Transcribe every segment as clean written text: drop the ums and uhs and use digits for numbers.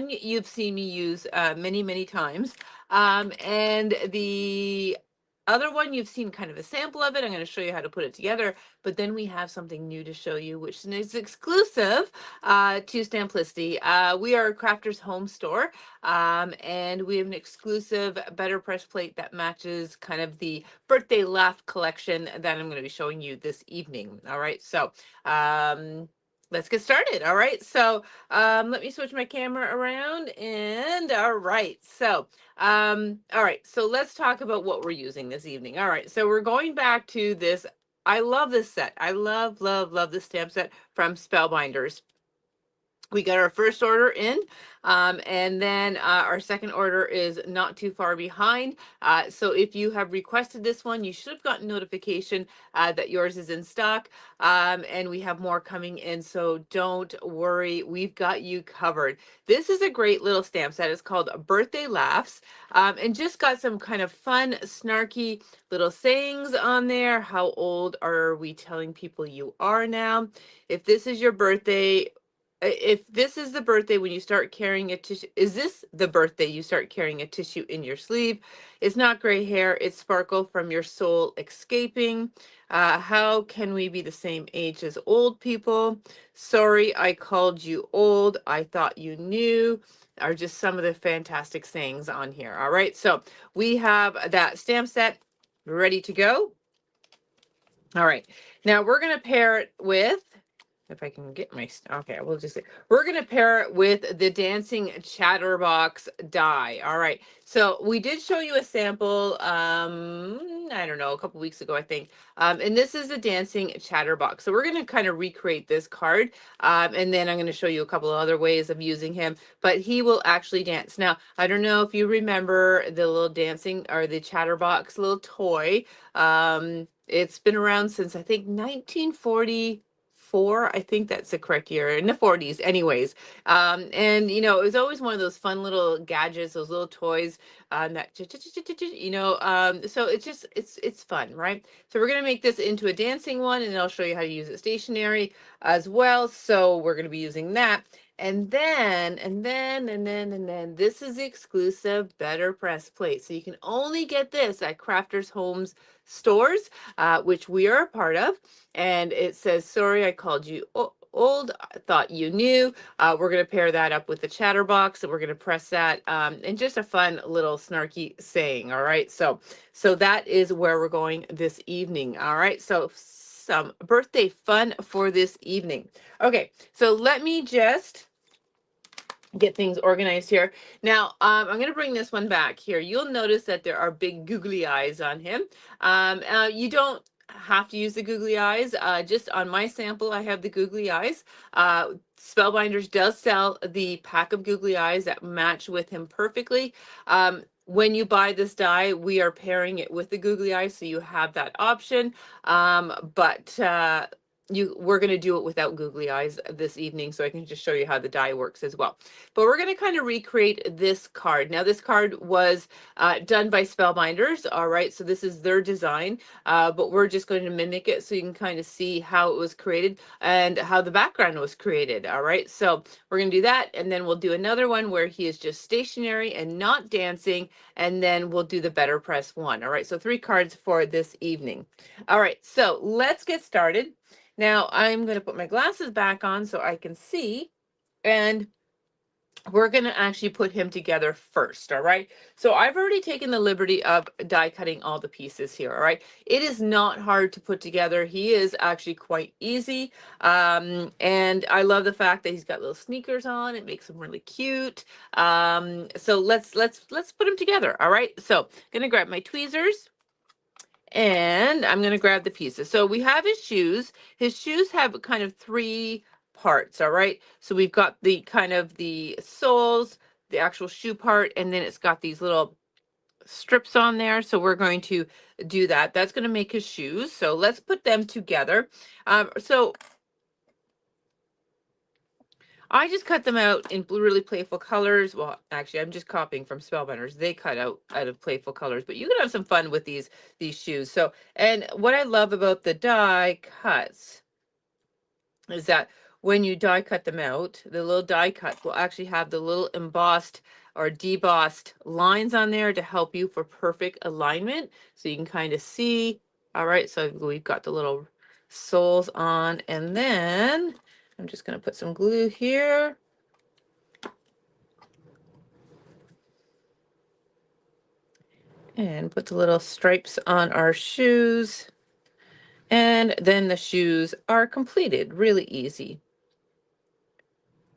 one you've seen me use many, many times. And the other one you've seen kind of a sample of it. I'm going to show you how to put it together. But then we have something new to show you, which is exclusive to Stamplicity. We are a crafter's home store, and we have an exclusive Better Press plate that matches kind of the birthday laugh collection that I'm going to be showing you this evening. All right, so let's get started. All right, so let me switch my camera around, and all right, so all right, so let's talk about what we're using this evening. All right, so we're going back to this. I love this set. I love, love, love this stamp set from Spellbinders. We got our first order in, and then our second order is not too far behind. So if you have requested this one, you should have gotten notification that yours is in stock, and we have more coming in. So don't worry, we've got you covered. This is a great little stamp set. It's called Birthday Laughs, and just got some kind of fun, snarky little sayings on there. How old are we telling people you are now? If this is your birthday, if this is the birthday when you start carrying a tissue, is this the birthday you start carrying a tissue in your sleeve? It's not gray hair, it's sparkle from your soul escaping. How can we be the same age as old people? Sorry, I called you old. I thought you knew. Are just some of the fantastic sayings on here. All right, so we have that stamp set ready to go. All right, now we're going to pair it with, if I can get my, okay, we'll just say, we're going to pair it with the Dancing Chatterbox die. All right. So we did show you a sample, I don't know, a couple weeks ago, I think. And this is the Dancing Chatterbox. So we're going to kind of recreate this card. And then I'm going to show you a couple of other ways of using him, but he will actually dance. Now, I don't know if you remember the little dancing or the Chatterbox little toy. It's been around since I think 1940. I think that's the correct year, in the 40s anyways. And you know, it was always one of those fun little gadgets, those little toys, that you know, so it's just it's fun, right? So we're going to make this into a dancing one, and I'll show you how to use it stationary as well. So we're going to be using that. And then this is the exclusive Better Press plate. So you can only get this at Crafters Homes stores, which we are a part of. And it says, sorry, I called you old. I thought you knew. We're going to pair that up with the Chatterbox, and we're going to press that, and just a fun little snarky saying. All right. So that is where we're going this evening. All right. So some birthday fun for this evening. Okay. So let me just get things organized here. Now, I'm going to bring this one back here. You'll notice that there are big googly eyes on him. You don't have to use the googly eyes. Just on my sample, I have the googly eyes. Spellbinders does sell the pack of googly eyes that match with him perfectly. When you buy this die, we are pairing it with the googly eyes, so you have that option. But we're going to do it without googly eyes this evening, so I can just show you how the die works as well. But we're going to kind of recreate this card. Now, this card was done by Spellbinders. All right, so this is their design, but we're just going to mimic it so you can kind of see how it was created and how the background was created. All right, so we're going to do that, and then we'll do another one where he is just stationary and not dancing, and then we'll do the Better Press one. All right, so 3 cards for this evening. All right, so let's get started. Now I'm going to put my glasses back on so I can see, and we're going to actually put him together first. All right. So I've already taken the liberty of die cutting all the pieces here. All right. It is not hard to put together. He is actually quite easy. And I love the fact that he's got little sneakers on. It makes him really cute. So let's put him together. All right. So I'm going to grab my tweezers, and I'm going to grab the pieces. So we have his shoes. His shoes have kind of 3 parts. All right. So we've got the kind of the soles, the actual shoe part, and then it's got these little strips on there. So we're going to do that. That's going to make his shoes. So let's put them together. So I just cut them out in really playful colors. Well, actually, I'm just copying from Spellbinders. They cut out of playful colors, but you can have some fun with these shoes. So, and what I love about the die cuts is that when you die cut them out, the little die cut will actually have the little embossed or debossed lines on there to help you for perfect alignment. So you can kind of see. All right, so we've got the little soles on, and then I'm just going to put some glue here. And put the little stripes on our shoes. And then the shoes are completed. Really easy.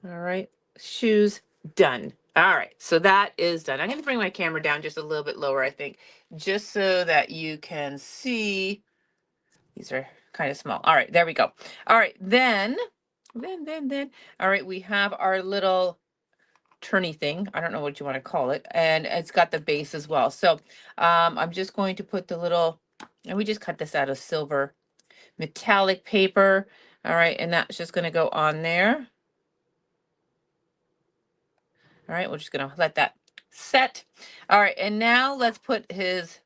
All right, shoes done. All right, so that is done. I'm going to bring my camera down just a little bit lower, I think, just so that you can see. These are kind of small. All right, there we go. All right, then, all right, we have our little turny thing. I don't know what you want to call it. And it's got the base as well. So I'm just going to put the little, and we just cut this out of silver metallic paper. All right, and that's just going to go on there. All right, we're just going to let that set. All right, and now let's put his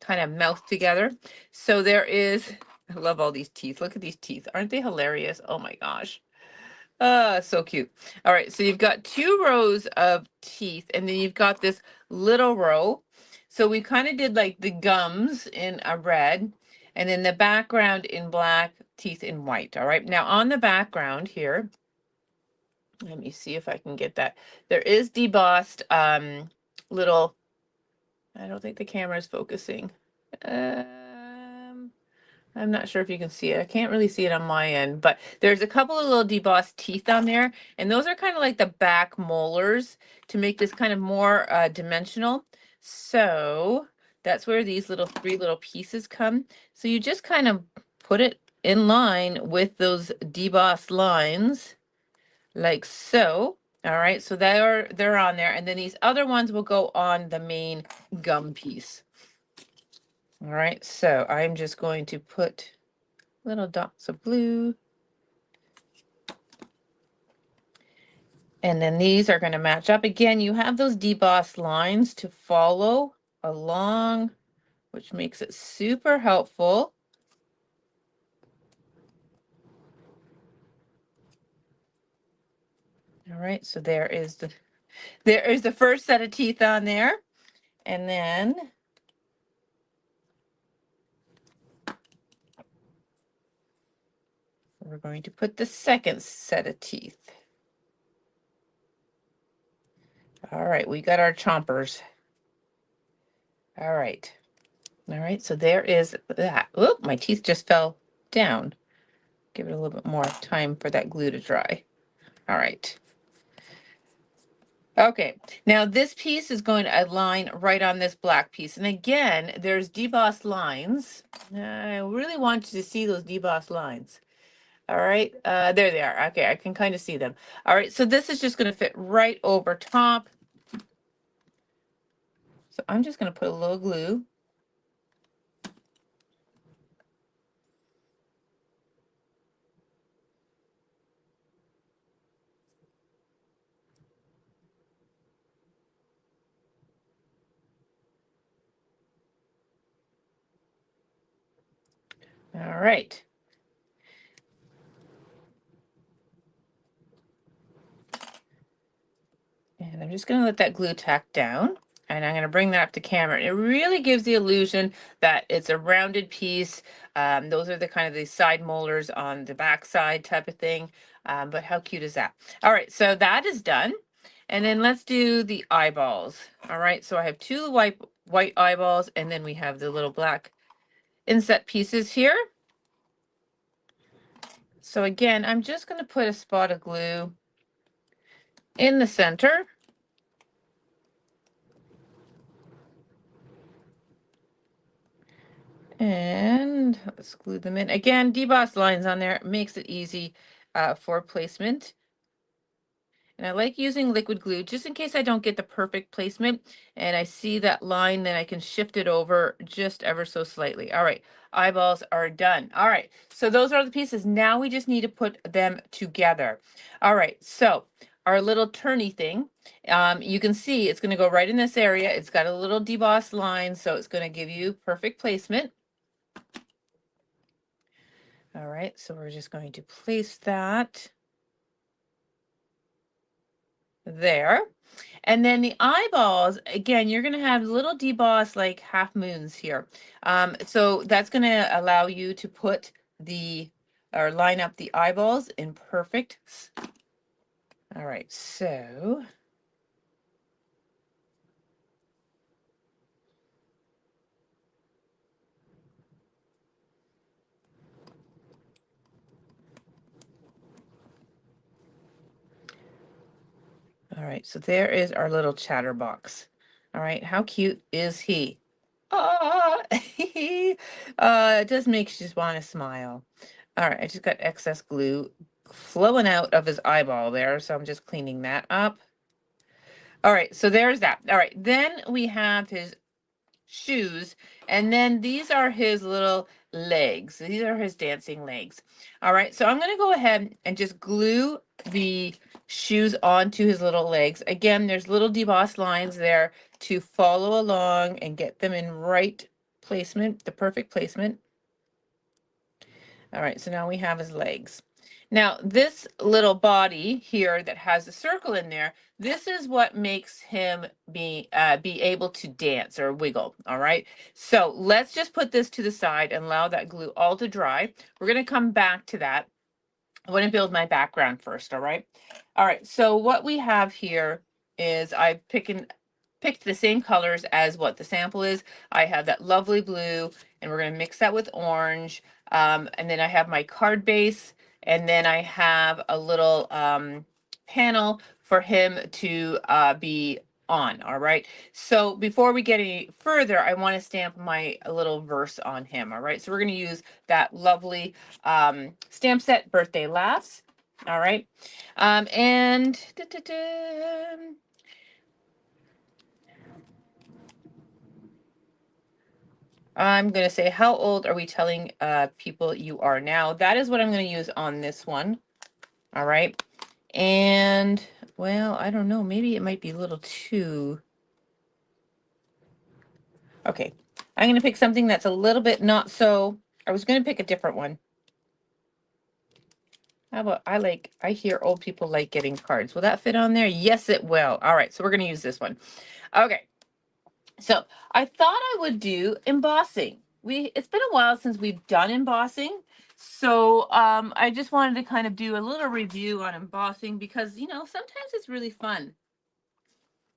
kind of mouth together. So there is, I love all these teeth. Look at these teeth. Aren't they hilarious? Oh my gosh. So cute. All right, so you've got 2 rows of teeth, and then you've got this little row. So we kind of did like the gums in a red, and then the background in black, teeth in white. All right, now on the background here, let me see if I can get that. There is debossed little, I don't think the camera is focusing. I'm not sure if you can see it. I can't really see it on my end, but there's a couple of little debossed teeth on there, and those are kind of like the back molars to make this kind of more dimensional. So that's where these little 3 little pieces come. So you just kind of put it in line with those debossed lines, like so. All right, so they're on there, and then these other ones will go on the main gum piece. All right, so I'm just going to put little dots of blue. And then these are going to match up. Again, you have those debossed lines to follow along, which makes it super helpful. All right, so there is the first set of teeth on there. And then we're going to put the second set of teeth. All right, we got our chompers. All right. All right, so there is that. Oh, my teeth just fell down. Give it a little bit more time for that glue to dry. All right. Okay, now this piece is going to align right on this black piece. And again, there's debossed lines. I really want you to see those debossed lines. All right, there they are. Okay, I can kind of see them. All right, so this is just going to fit right over top. So I'm just going to put a little glue. All right. And I'm just going to let that glue tack down. And I'm going to bring that up to camera. It really gives the illusion that it's a rounded piece. Those are the kind of the side molars on the back side type of thing. But how cute is that? All right, so that is done. And then let's do the eyeballs. All right, so I have 2 white eyeballs, and then we have the little black inset pieces here. So again, I'm just going to put a spot of glue in the center. And let's glue them in. Again, debossed lines on there makes it easy for placement. And I like using liquid glue just in case I don't get the perfect placement and I see that line, then I can shift it over just ever so slightly. All right, eyeballs are done. All right, so those are the pieces. Now we just need to put them together. All right, so our little turny thing, you can see it's going to go right in this area. It's got a little debossed line, so it's going to give you perfect placement. All right, so we're just going to place that. there. And then the eyeballs, again, you're going to have little deboss like half moons here. So that's going to allow you to put or line up the eyeballs in perfect. All right, so. All right, so there is our little chatterbox. All right, how cute is he? Ah, it does make you just want to smile. All right, I just got excess glue flowing out of his eyeball there, so I'm just cleaning that up. All right, so there's that. All right, then we have his shoes, and then these are his little legs. These are his dancing legs. All right, so I'm going to go ahead and just glue the shoes onto his little legs. Again, there's little deboss lines there to follow along and get them in right placement, the perfect placement. All right, so now we have his legs. Now, this little body here that has a circle in there, this is what makes him be able to dance or wiggle, all right? So let's just put this to the side and allow that glue all to dry. We're going to come back to that. I want to build my background first, all right? All right, so what we have here is I picked the same colors as what the sample is. I have that lovely blue, and we're going to mix that with orange. And then I have my card base, and then I have a little panel for him to be on. All right. So before we get any further, I want to stamp my little verse on him. All right. So we're going to use that lovely stamp set Birthday Laughs. All right. And I'm going to say, how old are we telling people you are now? That is what I'm going to use on this one. All right. And, well, I don't know. Maybe it might be a little too. Okay. I'm going to pick something that's a little bit not so. I was going to pick a different one. How about I hear old people like getting cards. Will that fit on there? Yes, it will. All right. So we're going to use this one. Okay. So I thought I would do embossing. It's been a while since we've done embossing. So I just wanted to kind of do a little review on embossing because, sometimes it's really fun.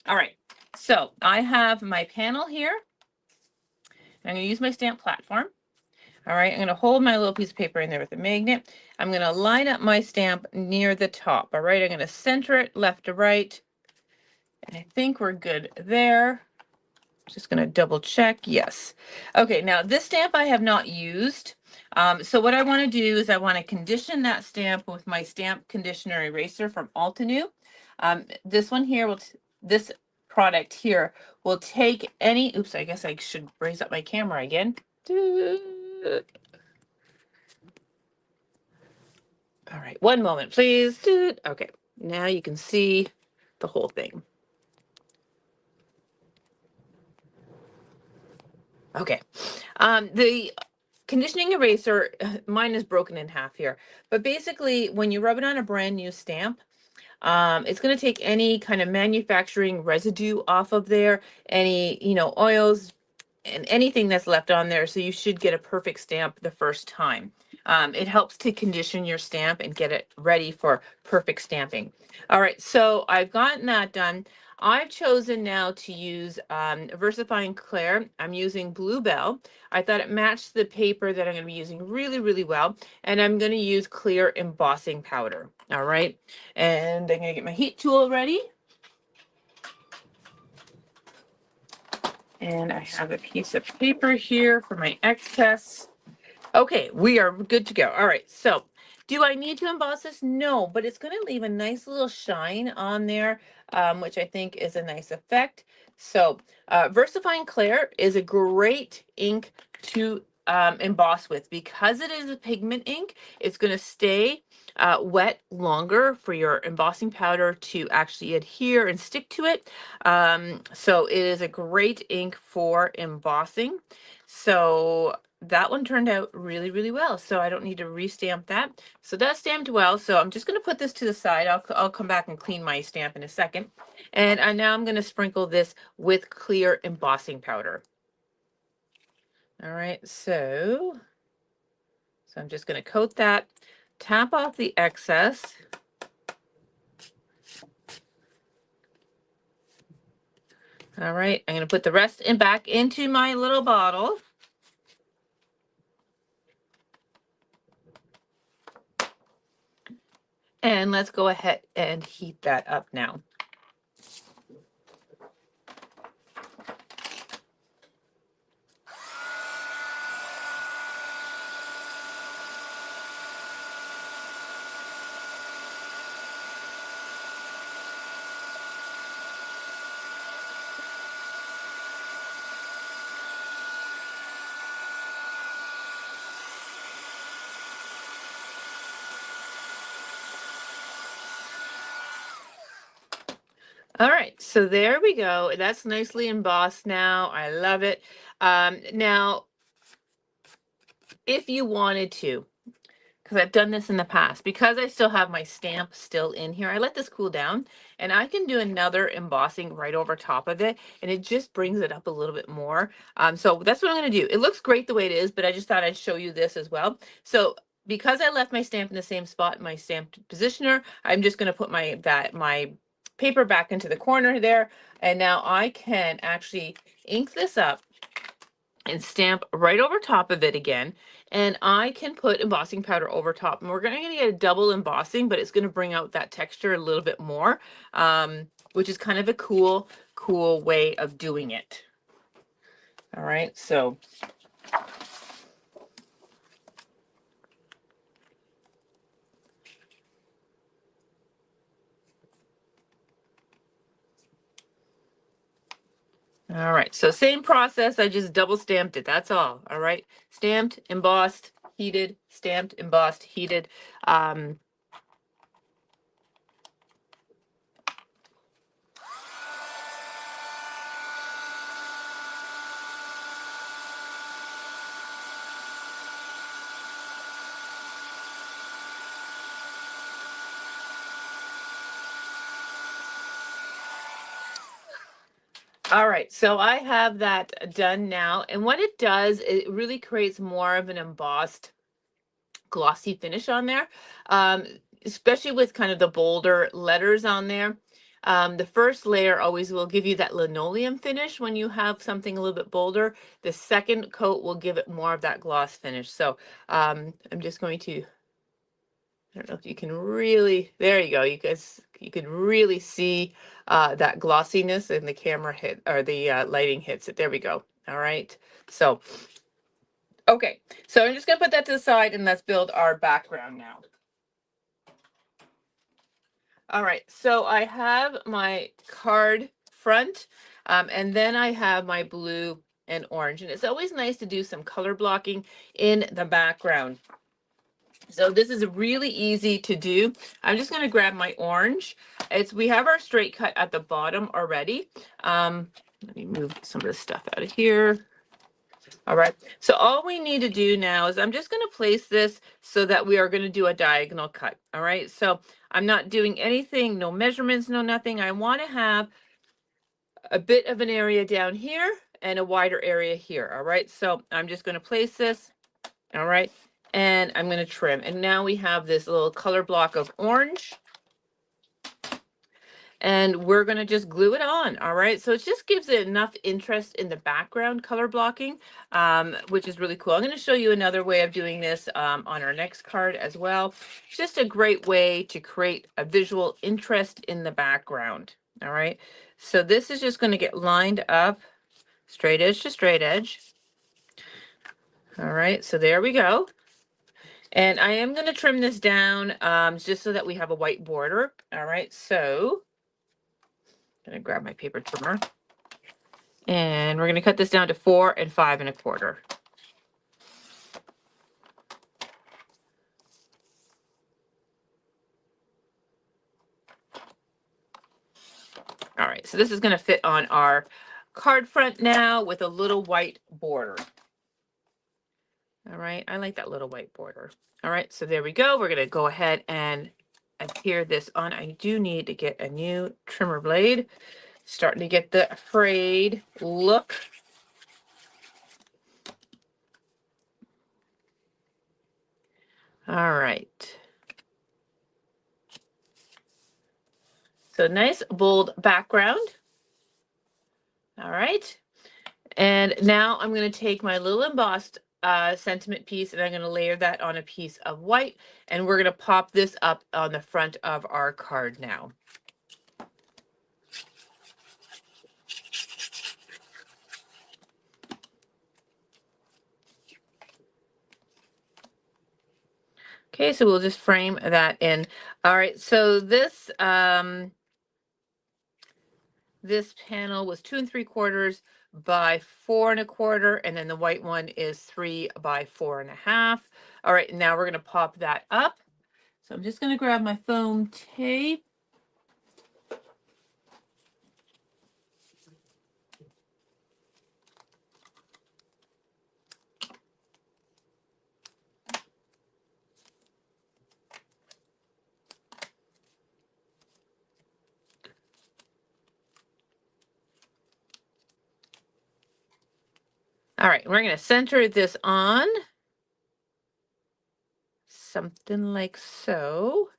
All right, so I have my panel here. I'm going to use my stamp platform. All right, I'm going to hold my little piece of paper in there with a magnet. I'm going to line up my stamp near the top. All right, I'm going to center it left to right. And I think we're good there. Just going to double check. Yes. Okay, now this stamp I have not used. So what I want to do is I want to condition that stamp with my stamp conditioner eraser from Altenew. This one here this product here will take any, oops, I guess I should raise up my camera again. All right, one moment, please. Okay, now you can see the whole thing. Okay. The conditioning eraser, mine is broken in half here, but basically when you rub it on a brand new stamp, it's going to take any kind of manufacturing residue off of there, any, oils and anything that's left on there. So you should get a perfect stamp the first time. It helps to condition your stamp and get it ready for perfect stamping. All right, so I've gotten that done. I've chosen now to use VersaFine Clair. I'm using Bluebell. I thought it matched the paper that I'm going to be using really, really well. And I'm going to use clear embossing powder. All right. And I'm going to get my heat tool ready. And I have a piece of paper here for my excess. Okay, we are good to go. All right, so do I need to emboss this? No, but it's going to leave a nice little shine on there, which I think is a nice effect. So VersaFine Clair is a great ink to emboss with because it is a pigment ink. It's going to stay wet longer for your embossing powder to actually adhere and stick to it. So it is a great ink for embossing. So that one turned out really, really well. So I don't need to restamp that. So that's stamped well. So I'm just going to put this to the side. I'll come back and clean my stamp in a second. And now I'm going to sprinkle this with clear embossing powder. All right, so I'm just going to coat that, tap off the excess. All right, I'm going to put the rest back into my little bottle. And let's go ahead and heat that up now. All right, so there we go. That's nicely embossed now. I love it. Now, if you wanted to, because I've done this in the past, because I still have my stamp still in here, I let this cool down and I can do another embossing right over top of it, and it just brings it up a little bit more. So that's what I'm going to do. It looks great the way it is, but I just thought I'd show you this as well. So because I left my stamp in the same spot, my stamped positioner, I'm just going to put my paper back into the corner there, and now I can actually ink this up and stamp right over top of it again. And I can put embossing powder over top, and we're going to get a double embossing, but it's going to bring out that texture a little bit more, which is kind of a cool way of doing it. All right, so all right, so same process, I just double stamped it, that's all. All right, stamped, embossed, heated, stamped, embossed, heated. All right, so I have that done now, and what it does, it really creates more of an embossed glossy finish on there, um, especially with kind of the bolder letters on there. The first layer always will give you that linoleum finish when you have something a little bit bolder. The second coat will give it more of that gloss finish. So I'm just going to, I don't know if you can really, there you go. You guys, you can really see that glossiness, and the camera hit, or the lighting hits it. There we go. All right. So, okay. So I'm just going to put that to the side, and let's build our background now. All right, so I have my card front, and then I have my blue and orange, and it's always nice to do some color blocking in the background. So this is really easy to do. I'm just going to grab my orange. We have our straight cut at the bottom already. Let me move some of this stuff out of here. All right, so all we need to do now is I'm just going to place this so that we are going to do a diagonal cut. All right, so I'm not doing anything, no measurements, no nothing. I want to have a bit of an area down here and a wider area here. All right, so I'm just going to place this. All right, and I'm going to trim. And now we have this little color block of orange, and we're going to just glue it on. All right, so it just gives it enough interest in the background color blocking, which is really cool. I'm going to show you another way of doing this on our next card as well. It's just a great way to create a visual interest in the background. All right, so this is just going to get lined up straight edge to straight edge. All right, so there we go. And I am going to trim this down just so that we have a white border. All right, so I'm going to grab my paper trimmer. And we're going to cut this down to 4 5 1/4. All right, so this is going to fit on our card front now with a little white border. All right, I like that little white border. All right, so there we go. We're gonna go ahead and adhere this on. I do need to get a new trimmer blade. Starting to get the frayed look. All right. So nice bold background. All right. And now I'm going to take my little embossed sentiment piece and I'm going to layer that on a piece of white. And we're going to pop this up on the front of our card now. Okay, so we'll just frame that in. All right, so this this panel was 2 3/4 by 4 1/4, and then the white one is 3 by 4 1/2. All right, now we're going to pop that up. So I'm just going to grab my foam tape. All right, we're going to center this on something like so.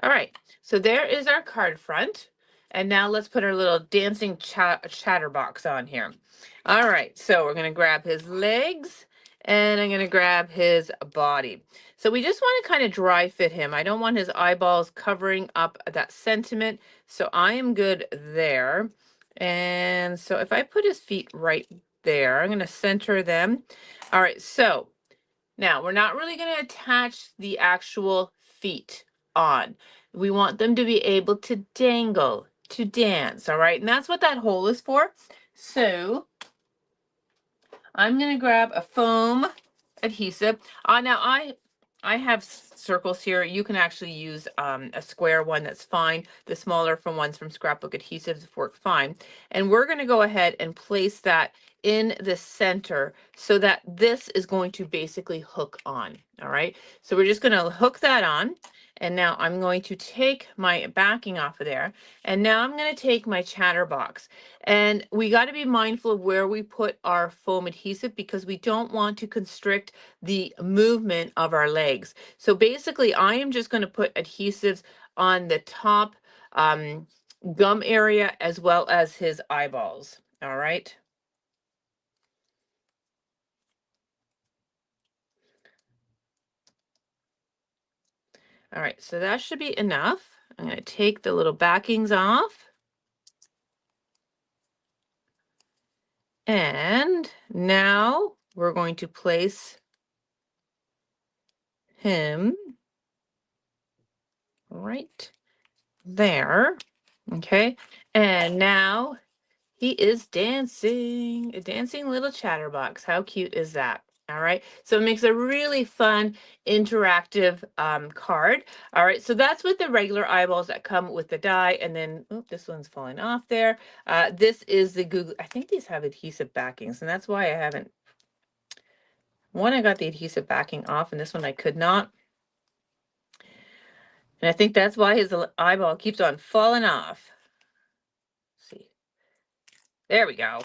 All right, so there is our card front. And now let's put our little dancing chatterbox on here. All right, so we're going to grab his legs and I'm going to grab his body. So we just want to kind of dry fit him. I don't want his eyeballs covering up that sentiment. So I am good there. And so if I put his feet right there, I'm going to center them. All right, so now we're not really going to attach the actual feet on. We want them to be able to dangle, to dance, all right? And that's what that hole is for. So I'm going to grab a foam adhesive. Now I have circles here. You can actually use a square one, that's fine. The smaller ones from Scrapbook Adhesives work fine. And we're going to go ahead and place that in the center so that this is going to basically hook on. All right. So we're just going to hook that on. And now I'm going to take my backing off of there. And now I'm going to take my chatterbox. And we got to be mindful of where we put our foam adhesive because we don't want to constrict the movement of our legs. So basically, I am just going to put adhesives on the top gum area as well as his eyeballs. All right. All right, so that should be enough. I'm going to take the little backings off. And now we're going to place him right there. Okay, and now he is dancing, a dancing little chatterbox. How cute is that? All right, so it makes a really fun interactive card. All right, so that's with the regular eyeballs that come with the die, and then this one's falling off there. This is the Google. I think these have adhesive backings, and that's why I haven't. One, I got the adhesive backing off, and this one I could not. And I think that's why his eyeball keeps on falling off. Let's see. There we go.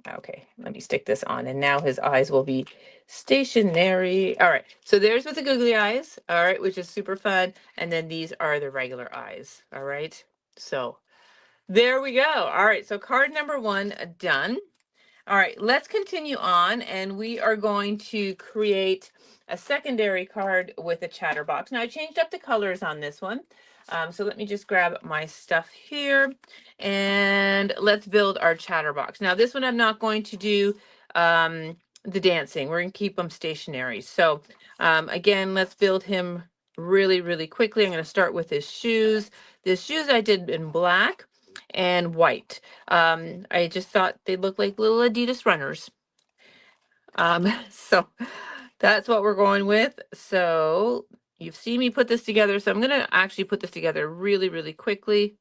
Okay, let me stick this on, and now his eyes will be stationary. All right, so there's with the googly eyes, all right, which is super fun. And then these are the regular eyes, all right? So there we go. All right, so card number 1 done. All right, let's continue on, and we are going to create a secondary card with a chatterbox. Now I changed up the colors on this one. So let me just grab my stuff here and let's build our chatterbox. Now this one I'm not going to do the dancing. We're going to keep them stationary. So again, let's build him really, really quickly. I'm going to start with his shoes. The shoes I did in black and white. I just thought they looked like little Adidas runners. So that's what we're going with. So you've seen me put this together. So I'm going to actually put this together really, really quickly.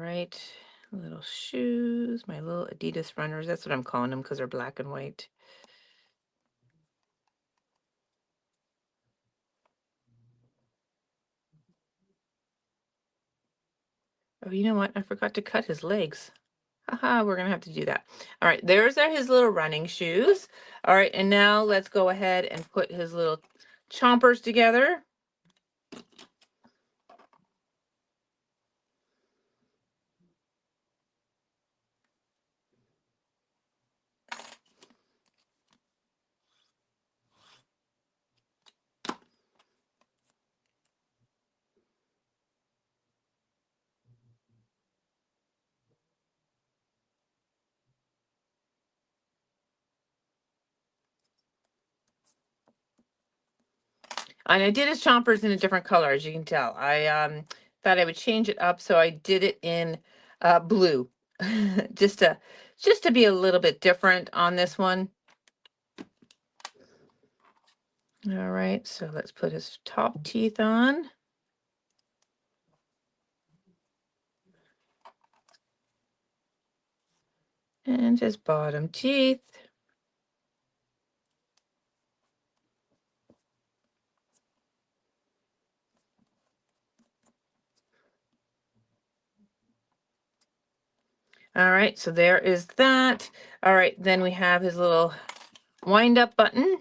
right. Little shoes, my little Adidas runners. That's what I'm calling them because they're black and white. Oh, you know what? I forgot to cut his legs. Haha, we're gonna have to do that. All right, there's his little running shoes. All right, and now let's go ahead and put his little chompers together. And I did his chompers in a different color, as you can tell. I thought I would change it up, so I did it in blue, just to be a little bit different on this one. All right, so let's put his top teeth on. And his bottom teeth. All right, so there is that. All right, then we have his little wind up button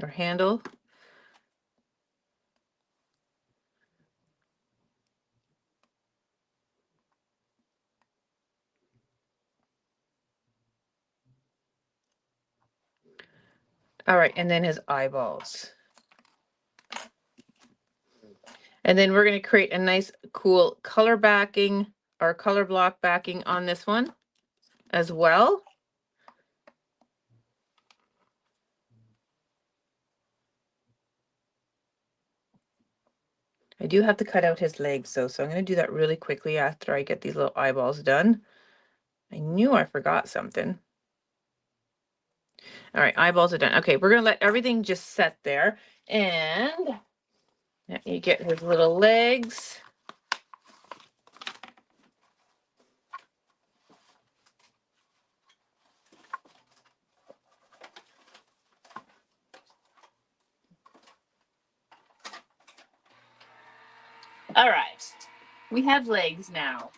or handle. All right, and then his eyeballs. And then we're going to create a nice, cool color backing or color block backing on this one as well. I do have to cut out his legs though, so I'm going to do that really quickly after I get these little eyeballs done. I knew I forgot something. All right, eyeballs are done. Okay, we're going to let everything just set there. And let me get his little legs. All right, we have legs now.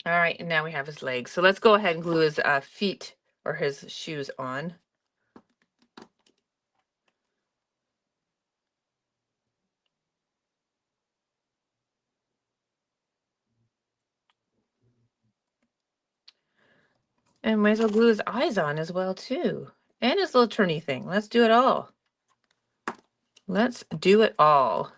All right, and now we have his legs. So let's go ahead and glue his feet or his shoes on. And might as well glue his eyes on as well too. And his little turny thing. Let's do it all. Let's do it all.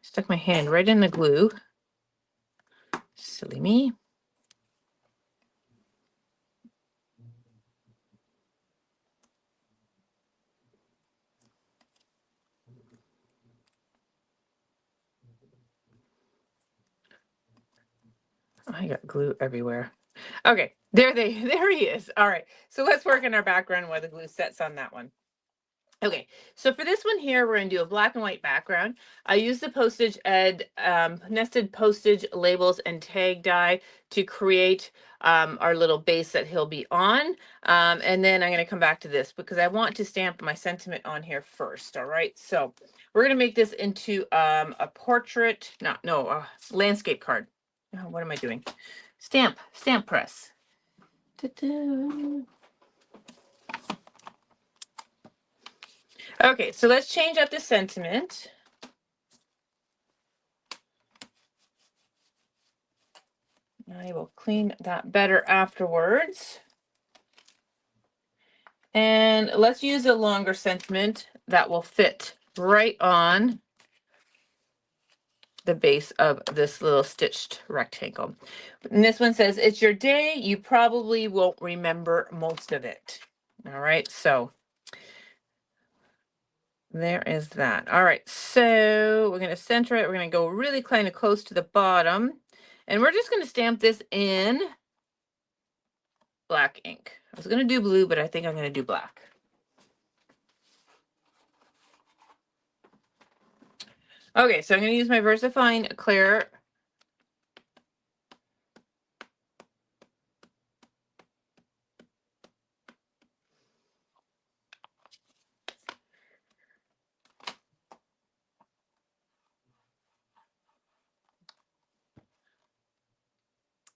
Stuck my hand right in the glue. Silly me. I got glue everywhere. Okay, there he is. All right, so let's work in our background while the glue sets on that one. Okay, so for this one here, we're going to do a black and white background. I use the Postage Ed nested postage labels and tag die to create our little base that he'll be on. And then I'm going to come back to this because I want to stamp my sentiment on here first. All right, so we're going to make this into a portrait, landscape card. Oh, what am I doing? Stamp press. Ta-da. Okay, so let's change up the sentiment. I will clean that better afterwards. And let's use a longer sentiment that will fit right on the base of this little stitched rectangle. And this one says, it's your day. You probably won't remember most of it. All right, so There is that. All right, so we're going to center it. We're going to go really kind of close to the bottom. And we're just going to stamp this in black ink. I was going to do blue, but I think I'm going to do black. Okay, so I'm going to use my VersaFine Clear.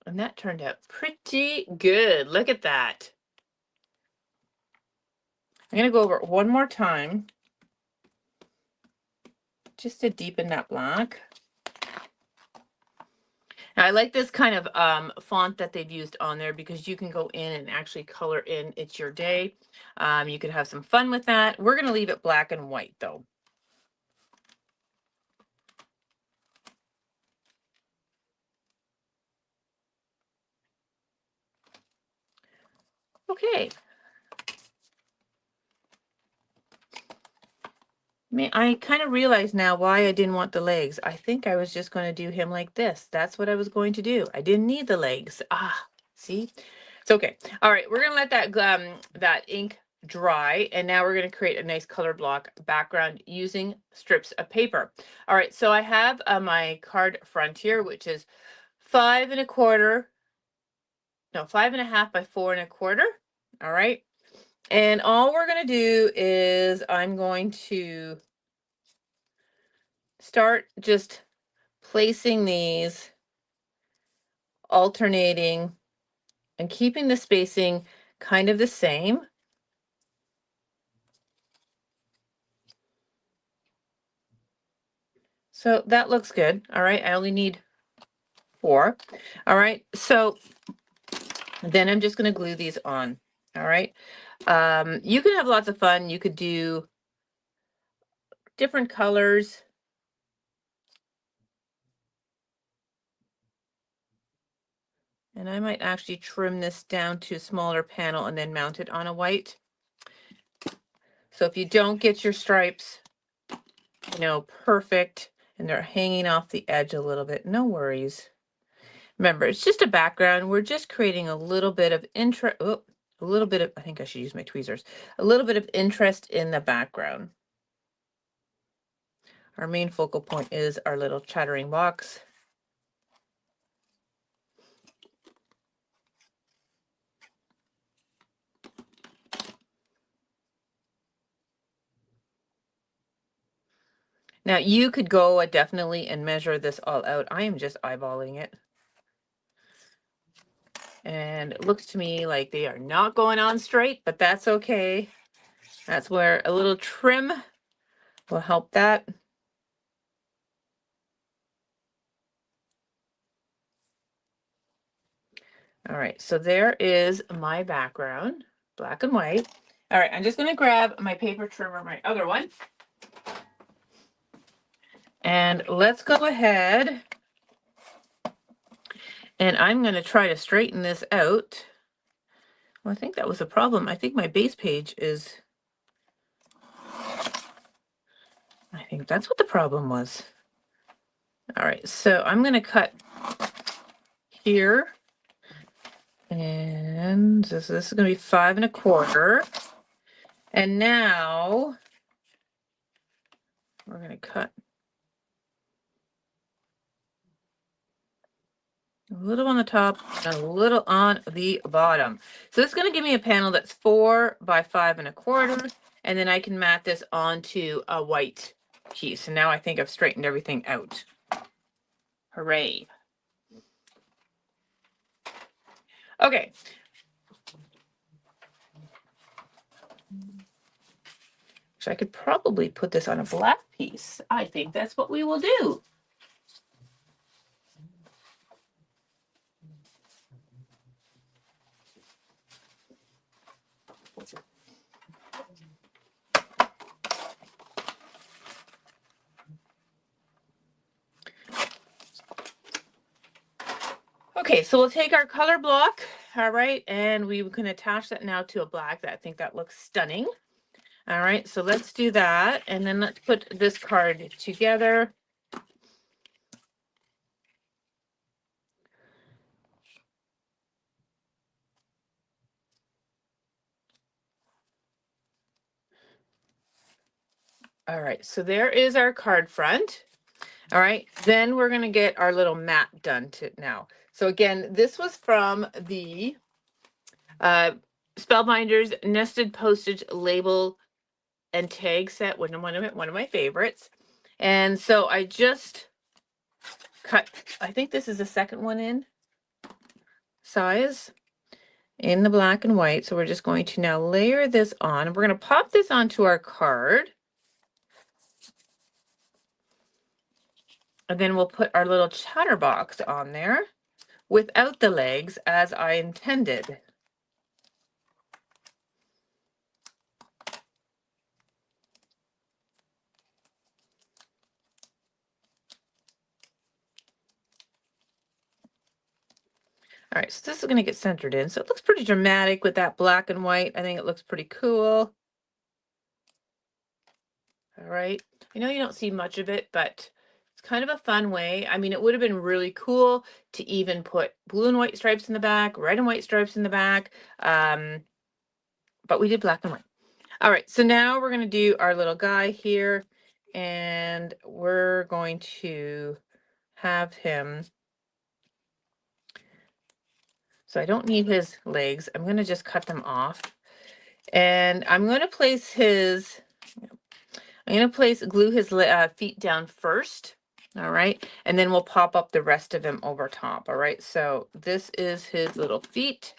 And that turned out pretty good. Look at that. I'm going to go over it one more time just to deepen that black. Now, I like this kind of font that they've used on there because you can go in and actually color in It's Your Day. You could have some fun with that. We're going to leave it black and white though. Okay. I kind of realize now why I didn't want the legs. I think I was just going to do him like this. That's what I was going to do. I didn't need the legs. Ah, see? It's okay. All right, we're going to let that ink dry, and now we're going to create a nice color block background using strips of paper. All right, so I have my card front here, which is 5 1/4, no, 5 1/2 by 4 1/4. All right. And all we're going to do is I'm going to start just placing these, alternating, and keeping the spacing kind of the same. So that looks good. All right, I only need 4. All right, so then I'm just going to glue these on. All right, you can have lots of fun. You could do different colors. And I might actually trim this down to a smaller panel and then mount it on a white. So if you don't get your stripes, you know, perfect, and they're hanging off the edge a little bit, no worries. Remember, it's just a background. We're just creating a little bit of interest. Oh, a little bit of, I think I should use my tweezers. A little bit of interest in the background. Our main focal point is our little chattering box. Now you could go definitely and measure this all out. I am just eyeballing it. And it looks to me like they are not going on straight, but that's okay. That's where a little trim will help that. All right, so there is my background, black and white. All right, I'm just going to grab my paper trimmer, my other one. And let's go ahead. And I'm going to try to straighten this out. Well, I think that was a problem. I think my base page is, I think that's what the problem was. All right, so I'm going to cut here. And this is going to be 5 1/4. And now we're going to cut a little on the top and a little on the bottom. So it's going to give me a panel that's 4 by 5 1/4. And then I can mat this onto a white piece. And now I think I've straightened everything out. Hooray. Okay. So I could probably put this on a black piece. I think that's what we will do. Okay, so we'll take our color block, all right, and we can attach that now to a black. I think that looks stunning. All right, so let's do that. And then let's put this card together. All right, so there is our card front. All right, then we're going to get our little mat done now. So again, this was from the Spellbinders Nested Postage Label and Tag Set, one of my favorites. And so I just cut, I think this is the second one in size in the black and white. So we're just going to now layer this on. We're going to pop this onto our card. And then we'll put our little chatterbox on there without the legs as I intended. All right, so this is going to get centered in. So it looks pretty dramatic with that black and white. I think it looks pretty cool. All right. I know you don't see much of it, but it's kind of a fun way. I mean, it would have been really cool to even put blue and white stripes in the back, red and white stripes in the back. But we did black and white. All right, so now we're going to do our little guy here, and we're going to have him. So I don't need his legs. I'm going to just cut them off. And I'm going to place his, glue his feet down first. All right. And then we'll pop up the rest of him over top. All right. So this is his little feet.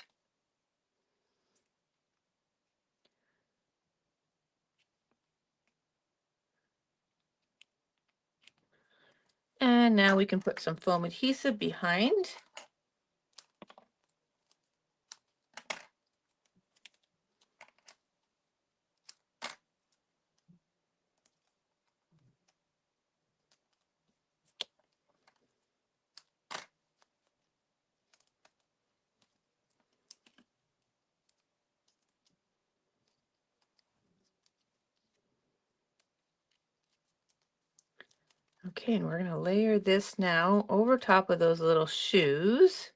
And now we can put some foam adhesive behind. Okay, and we're going to layer this now over top of those little shoes.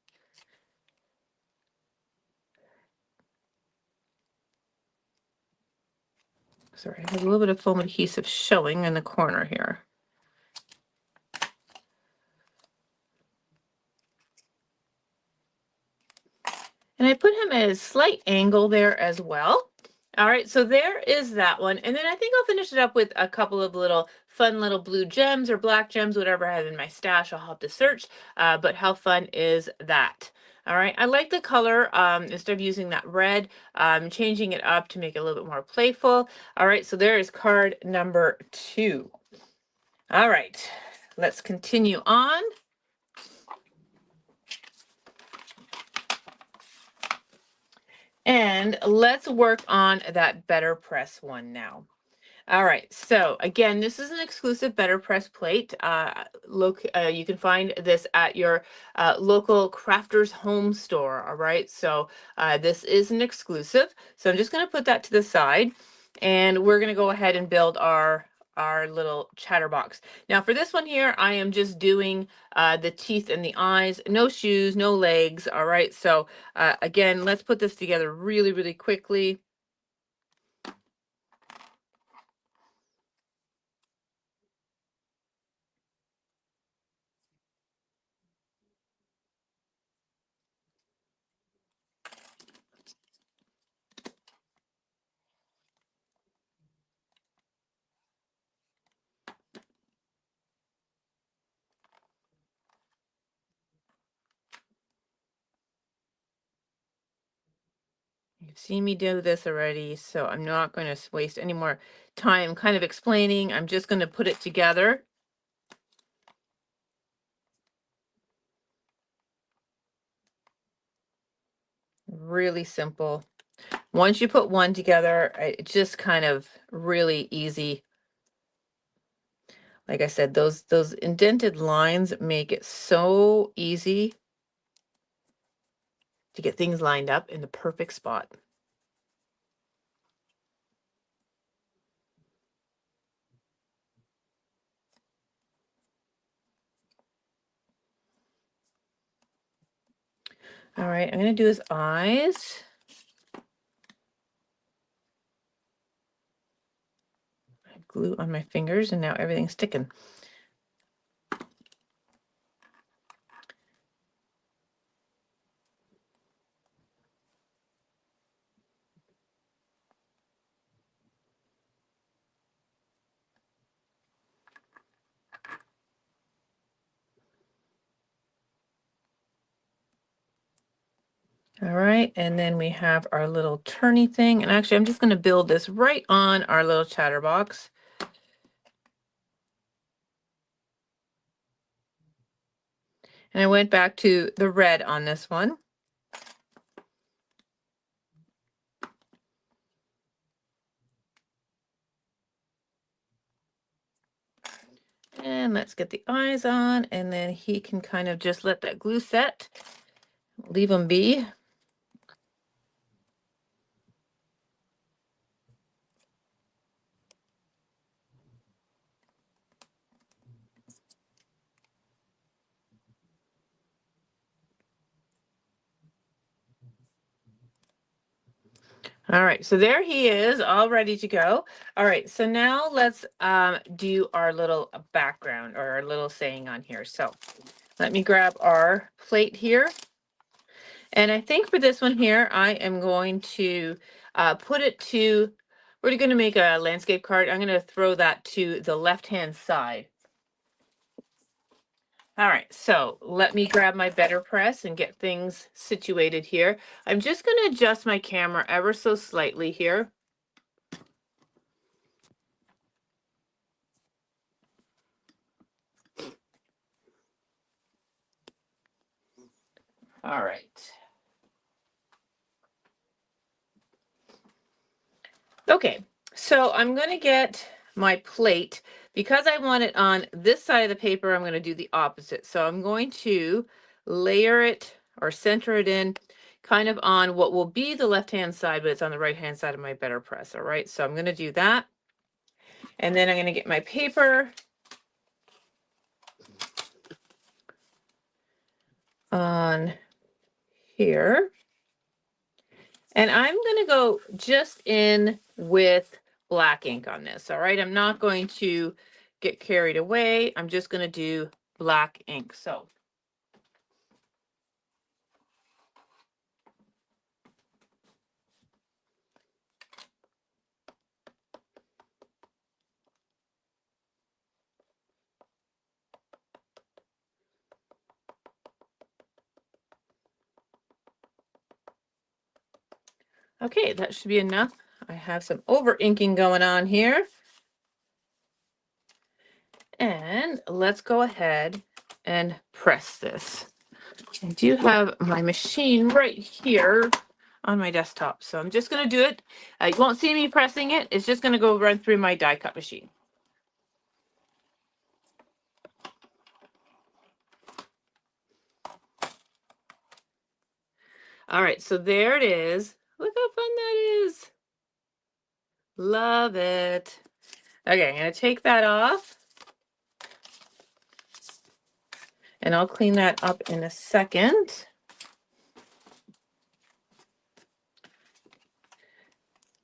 Sorry, I have a little bit of foam adhesive showing in the corner here. And I put him at a slight angle there as well. All right, so there is that one. And then I think I'll finish it up with a couple of little fun little blue gems or black gems, whatever I have in my stash. I'll have to search, but how fun is that? All right, I like the color. Instead of using that red, changing it up to make it a little bit more playful. All right, so there is card number 2. All right, let's continue on. And let's work on that Better Press one now. All right, so again, this is an exclusive Better Press plate. You can find this at your local Crafters Home store, all right? So this is an exclusive. So I'm just gonna put that to the side, and we're gonna go ahead and build our little chatterbox. Now for this one here, I am just doing the teeth and the eyes, no shoes, no legs, all right? So again, let's put this together really, really quickly. You've seen me do this already, so I'm not going to waste any more time kind of explaining. I'm just going to put it together. Really simple. Once you put one together, it's just kind of really easy. Like I said, those indented lines make it so easy to get things lined up in the perfect spot. All right, I'm going to do his eyes. I have glue on my fingers and now everything's sticking. All right, and then we have our little turny thing. And actually, I'm just going to build this right on our little chatterbox. And I went back to the red on this one. And let's get the eyes on, and then he can kind of just let that glue set, leave him be. All right, so there he is, all ready to go. All right, so now let's do our little background or our little saying on here. So let me grab our plate here. And I think for this one here, I am going to put it to, we're going to make a landscape card. I'm going to throw that to the left-hand side. All right, so let me grab my better press and get things situated here. I'm just going to adjust my camera ever so slightly here. All right. Okay, so I'm going to get my plate. Because I want it on this side of the paper, I'm going to do the opposite. So I'm going to layer it or center it in kind of on what will be the left-hand side, but it's on the right-hand side of my better press. All right, so I'm going to do that. And then I'm going to get my paper on here. And I'm going to go just in with black ink on this. All right, I'm not going to get carried away. I'm just going to do black ink. So okay, that should be enough. I have some over inking going on here. And let's go ahead and press this. I do have my machine right here on my desktop. So I'm just going to do it. You won't see me pressing it. It's just going to go run through my die cut machine. All right, so there it is. Look how fun that is. Love it. Okay, I'm going to take that off. And I'll clean that up in a second.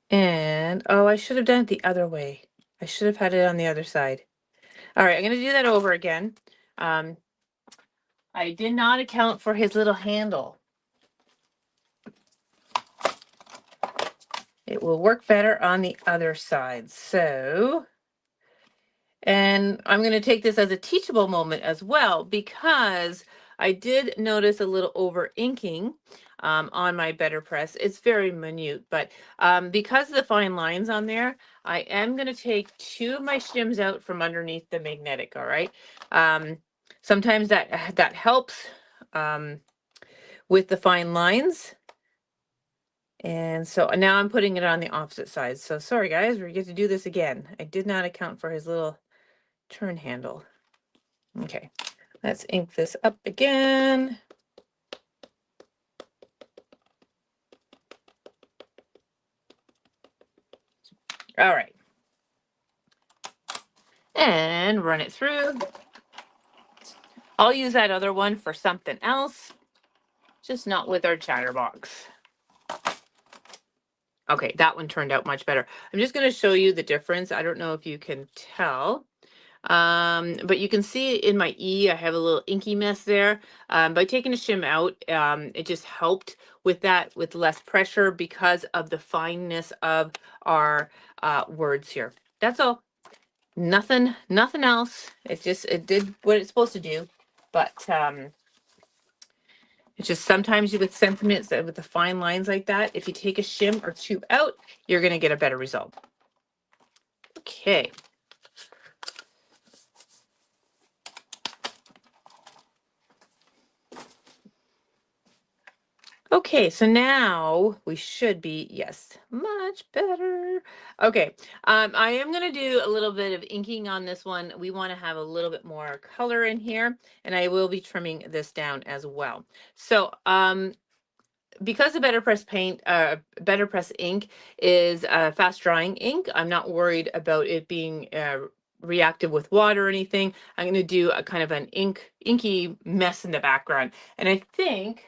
And, oh, I should have done it the other way. I should have had it on the other side. All right, I'm going to do that over again. I did not account for his little handle. It will work better on the other side. So, and I'm going to take this as a teachable moment as well, because I did notice a little over inking on my better press. It's very minute, but because of the fine lines on there, I am going to take 2 of my shims out from underneath the magnetic. All right. Sometimes that helps with the fine lines. And so now I'm putting it on the opposite side. So sorry guys, we get to do this again. I did not account for his little turn handle. Okay, let's ink this up again. All right. And run it through. I'll use that other one for something else. just not with our Chatterbox. Okay, that one turned out much better. I'm just going to show you the difference. I don't know if you can tell. But you can see in my E, I have a little inky mess there. By taking the shim out, it just helped with that, with less pressure because of the fineness of our words here. That's all. Nothing else. It did what it's supposed to do. But it's just sometimes you get sentiments that with the fine lines like that, if you take a shim or two out, you're going to get a better result. Okay. Okay, so now we should be, yes, much better. Okay, I am going to do a little bit of inking on this one. We want to have a little bit more color in here, and I will be trimming this down as well. So, because the Better Press paint, Better Press ink is fast drying ink, I'm not worried about it being reactive with water or anything. I'm going to do a kind of an inky mess in the background, and I think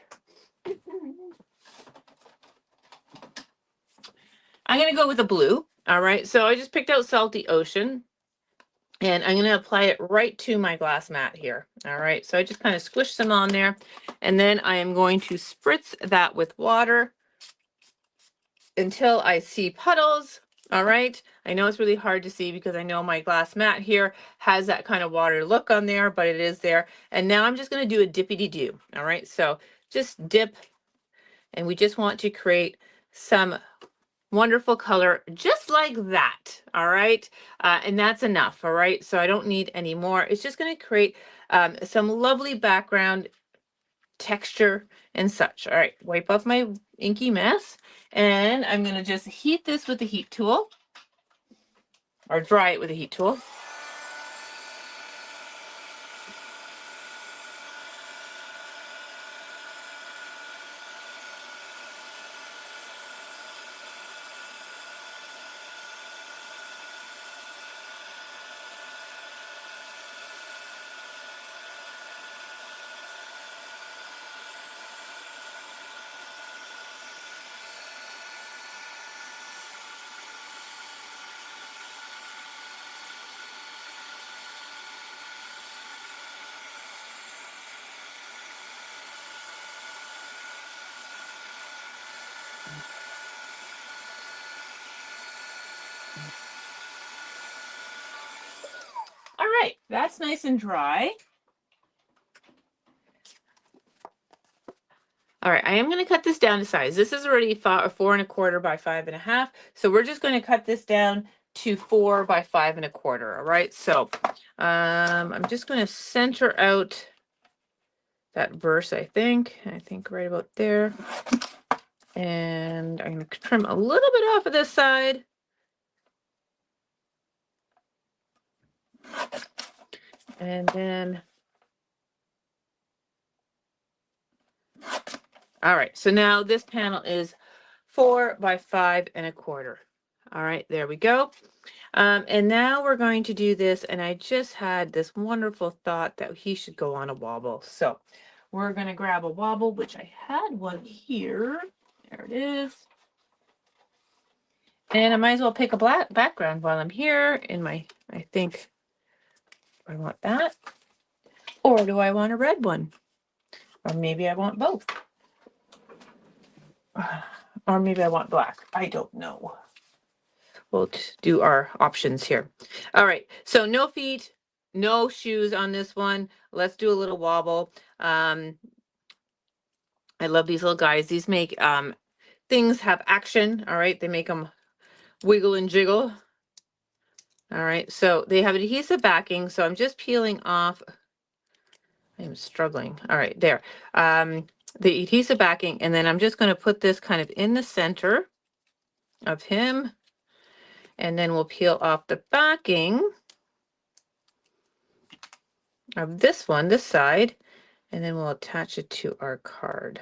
I'm going to go with a blue. All right, so I just picked out Salty Ocean, and I'm going to apply it right to my glass mat here. All right, so I just kind of squish some on there, and then I am going to spritz that with water until I see puddles. All right, I know it's really hard to see because I know my glass mat here has that kind of water look on there, but it is there. And now I'm just going to do a dippity-do. All right, so just dip, and we just want to create some wonderful color just like that. All right, and that's enough. All right, so I don't need any more. It's just going to create some lovely background texture and such. All right, wipe off my inky mess, and I'm going to just heat this with the heat tool, or dry it with a heat tool. All right, that's nice and dry. All right, I am going to cut this down to size. This is already 4¼ by 5½. So we're just going to cut this down to 4 by 5¼ All right, so I'm just going to center out that verse, I think right about there. And I'm going to trim a little bit off of this side. And then, all right, so now this panel is 4 by 5¼ All right, there we go. And now we're going to do this, and I just had this wonderful thought that he should go on a wobble. So we're going to grab a wobble, which I had one here. There it is. And I might as well pick a black background while I'm here in my, I think I want that. Or do I want a red one? Or maybe I want both. Or maybe I want black. I don't know. We'll do our options here. All right, so no feet, no shoes on this one. Let's do a little wobble. I love these little guys. These make things have action. All right, they make them wiggle and jiggle. All right, so they have adhesive backing, so I'm just peeling off. I'm struggling. All right, there. The adhesive backing, and then I'm just going to put this kind of in the center of him, and then we'll peel off the backing of this one, this side, and then we'll attach it to our card.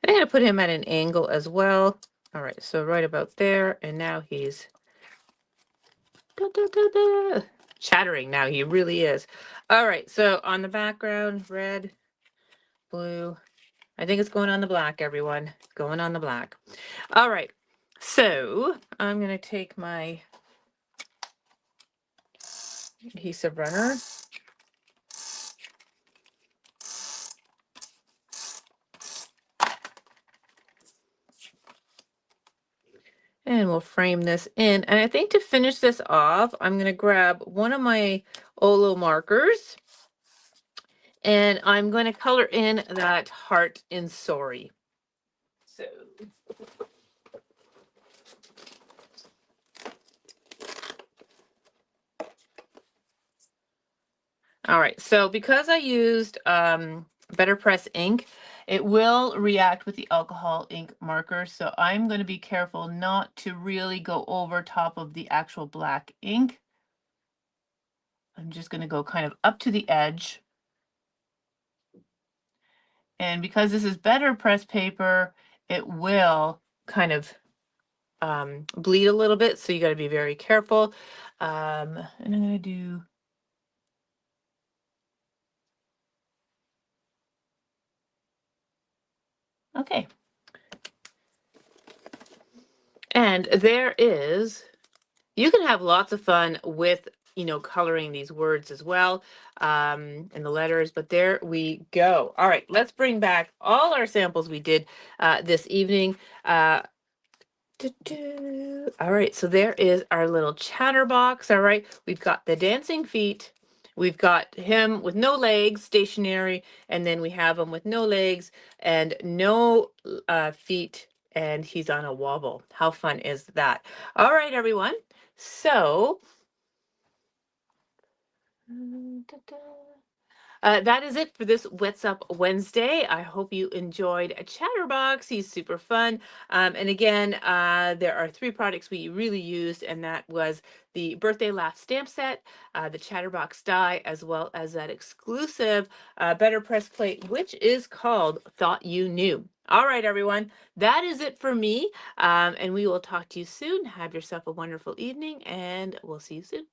And I'm going to put him at an angle as well. All right, so right about there, and now he's chattering now. He really is. All right, so on the background, red, blue. I think it's going on the black, everyone. It's going on the black. All right, so I'm going to take my adhesive runner. And we'll frame this in. And I think to finish this off, I'm going to grab one of my Olo markers. And I'm going to color in that heart in Sorry. So all right, so because I used Better Press ink, it will react with the alcohol ink marker. So I'm going to be careful not to really go over top of the actual black ink. I'm just going to go kind of up to the edge. And because this is Better Press paper, it will kind of bleed a little bit. So you got to be very careful. And I'm going to do okay. And there is, you can have lots of fun with, you know, coloring these words as well, and the letters, but there we go. All right, let's bring back all our samples we did this evening. All right, so there is our little chatterbox. All right, we've got the dancing feet. We've got him with no legs, stationary, and then we have him with no legs and no feet, and he's on a wobble. How fun is that? All right, everyone. So that is it for this What's Up Wednesday. I hope you enjoyed a Chatterbox. He's super fun. And again, there are 3 products we really used, and that was the Birthday Laugh stamp set, the Chatterbox die, as well as that exclusive Better Press plate, which is called Thought You Knew. All right, everyone, that is it for me. And we will talk to you soon. Have yourself a wonderful evening, and we'll see you soon.